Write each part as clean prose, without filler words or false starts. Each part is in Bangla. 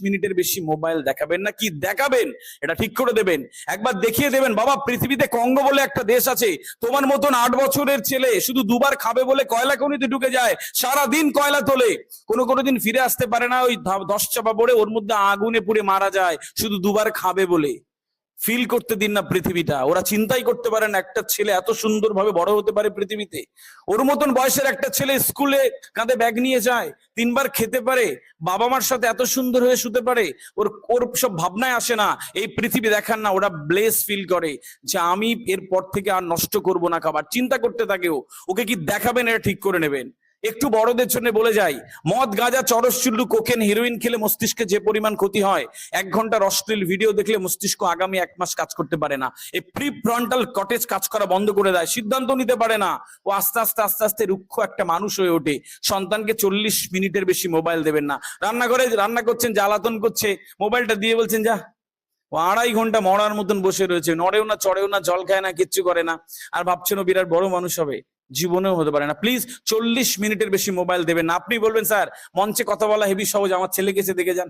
মিনিটের বেশি মোবাইল দেখাবেন না। কি দেখাবেন এটা ঠিক করে দেবেন, একবার দেখিয়ে দেবেন বাবা পৃথিবীতে কঙ্গো বলে একটা দেশ আছে, তোমার মতন 8 বছরের ছেলে শুধু দুবার খাবে বলে কয়লা খনিতে ঢুকে যায়, সারা দিন কয়লা তোলে, কোনো দিন ফিরে আসতে পারে না, ওই 10 চাপা পড়ে ওর মধ্যে আগুনে পুড়ে মারা যায় শুধু দুবার খাবে বলে। ফিল করতে দিন না পৃথিবীটা। ওরা চিন্তাই করতে পারে না একটা ছেলে এত সুন্দর ভাবে বড় হতে পারে পৃথিবীতে। ওর মতন বয়সের একটা ছেলে স্কুলে কাঁধে ব্যাগ নিয়ে যায়, 3 বার খেতে পারে, বাবা মার সাথে এত সুন্দর হয়ে শুতে পারে, ওর সব ভাবনায় আসে না এই পৃথিবী দেখার না। ওরা ব্লেস ফিল করে যে আমি এরপর থেকে আর নষ্ট করব না খাবার, চিন্তা করতে থাকে ওকে কি দেখাবেন এটা ঠিক করে নেবেন। একটু বড়দের জন্য বলে যাই, মদ গাঁজা চরস চুল্লু কোকেন হিরোইন খেলে মস্তিষ্কে যে পরিমাণ ক্ষতি হয়, 1 ঘন্টার অশ্লীল ভিডিও দেখলে মস্তিষ্ক আগামী 1 মাস কাজ করতে পারে না। এই প্রিফ্রন্টাল কর্টেক্স কাজ করা বন্ধ করে দেয়, সিদ্ধান্ত নিতে পারে না। ও আস্তে আস্তে রুক্ষ একটা মানুষ হয়ে ওঠে। সন্তানকে 40 মিনিটের বেশি মোবাইল দেবেন না। রান্নাঘরে রান্না করছেন, জ্বালাতন করছে, মোবাইলটা দিয়ে বলছেন যা। ও 2.5 ঘন্টা মরার মতন বসে রয়েছে, নড়েও না চড়েও না, জল খায় না, কিচ্ছু করে না, আর ভাবছেন ও বিরাট বড় মানুষ হবে, জীবনেও হতে পারে না। প্লিজ 40 মিনিটের বেশি মোবাইল দেবেন না। আপনি বলবেন স্যার মঞ্চে কথা বলা হেভি সহজ, আমার ছেলে গেছে দেখে যান।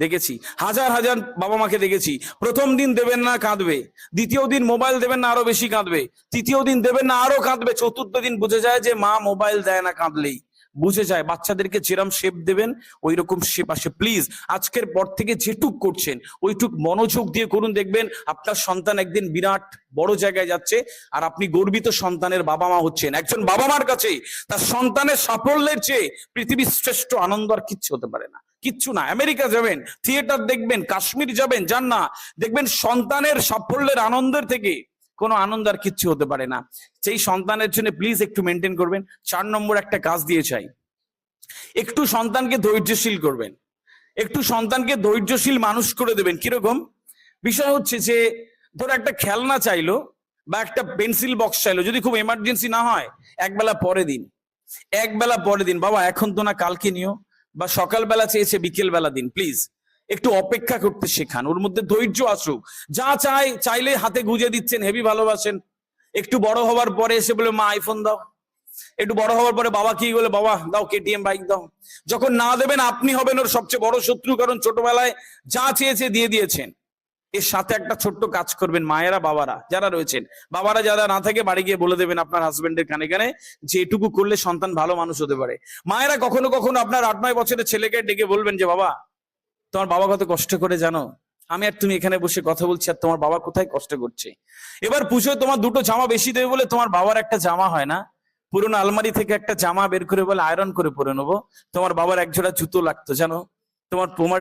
দেখেছি, হাজার বাবা মাকে দেখেছি, প্রথম দিন দেবেন না কাঁদবে, দ্বিতীয় দিন মোবাইল দেবেন না আরো বেশি কাঁদবে, তৃতীয় দিন দেবেন না আরো কাঁদবে, চতুর্থ দিন বুঝে যায় যে মা মোবাইল দেয় না, কাঁদলেই বুঝে যায়। বাচ্চাদেরকে যেরকম শেপ দেবেন ওই রকম শেপ আসে। প্লিজ আজকের পর থেকে যেটুক করছেন ওইটুক মনোযোগ দিয়ে করুন, দেখবেন আপনার সন্তান একদিন বিরাট বড় জায়গায় যাচ্ছে, আর আপনি গর্বিত সন্তানের বাবা মা হচ্ছেন। একজন বাবা মার কাছে তার সন্তানের সাফল্যের চেয়ে পৃথিবীর শ্রেষ্ঠ আনন্দ আর কিচ্ছু হতে পারে না, কিচ্ছু না। আমেরিকা যাবেন, থিয়েটার দেখবেন, কাশ্মীর যাবেন, যান না, দেখবেন সন্তানের সাফল্যের আনন্দের থেকে কোনো আনন্দ আর কিচ্ছু হতে পারে না। সেই সন্তানের জন্য প্লিজ একটু মেনটেন করবেন। 4 নম্বর একটা কাজ দিয়ে চাই, একটু সন্তানকে ধৈর্যশীল করবেন, একটু সন্তানকে ধৈর্যশীল মানুষ করে দেবেন। কিরকম বিষয় হচ্ছে যে ধরো একটা খেলনা চাইলো বা একটা পেন্সিল বক্স চাইলো, যদি খুব এমার্জেন্সি না হয় একবেলা পরে দিন, একবেলা পরে দিন, বাবা এখন তো না কালকে নিও, বা সকালবেলা চেয়েছে বিকেল বেলা দিন। প্লিজ একটু অপেক্ষা করতে শেখান, ওর মধ্যে ধৈর্য আসুক। যা চাইলে হাতে গুজে দিচ্ছেন, হেভি ভালোবাসেন, একটু বড় হওয়ার পরে এসে বলে মা আইফোন দাও, একটু বড় হওয়ার পরে বাবা কি বলে, বাবা দাও কেটিএম বাইক দাও। যখন না দেবেন আপনি হবেন ওর সবচেয়ে বড় শত্রু, কারণ ছোটবেলায় যা চেয়েছে দিয়ে দিয়েছেন। এর সাথে একটা ছোট্ট কাজ করবেন মায়েরা বাবারা যারা রয়েছেন, বাবারা যারা না থাকে বাড়ি গিয়ে বলে দেবেন আপনার হাজবেন্ডের কানে কানে যে এটুকু করলে সন্তান ভালো মানুষ হতে পারে। মায়েরা কখনো কখনো আপনার 8-9 বছরের ছেলেকে ডেকে বলবেন যে বাবা তোমার বাবা কত কষ্ট করে জানো, আমি আর তুমি এখানে বসে কথা বলছি আর তোমার বাবা কোথায় কষ্ট করছে। এবার পুজোয় তোমার 2টো জামা বেশি দেবে বলে তোমার বাবার একটা জামা হয় না, পুরোনো আলমারি থেকে একটা জামা বের করে বলে আয়রন করে পরে নেবো। তোমার বাবার 1 জোড়া জুতো লাগতো জানো, তোমার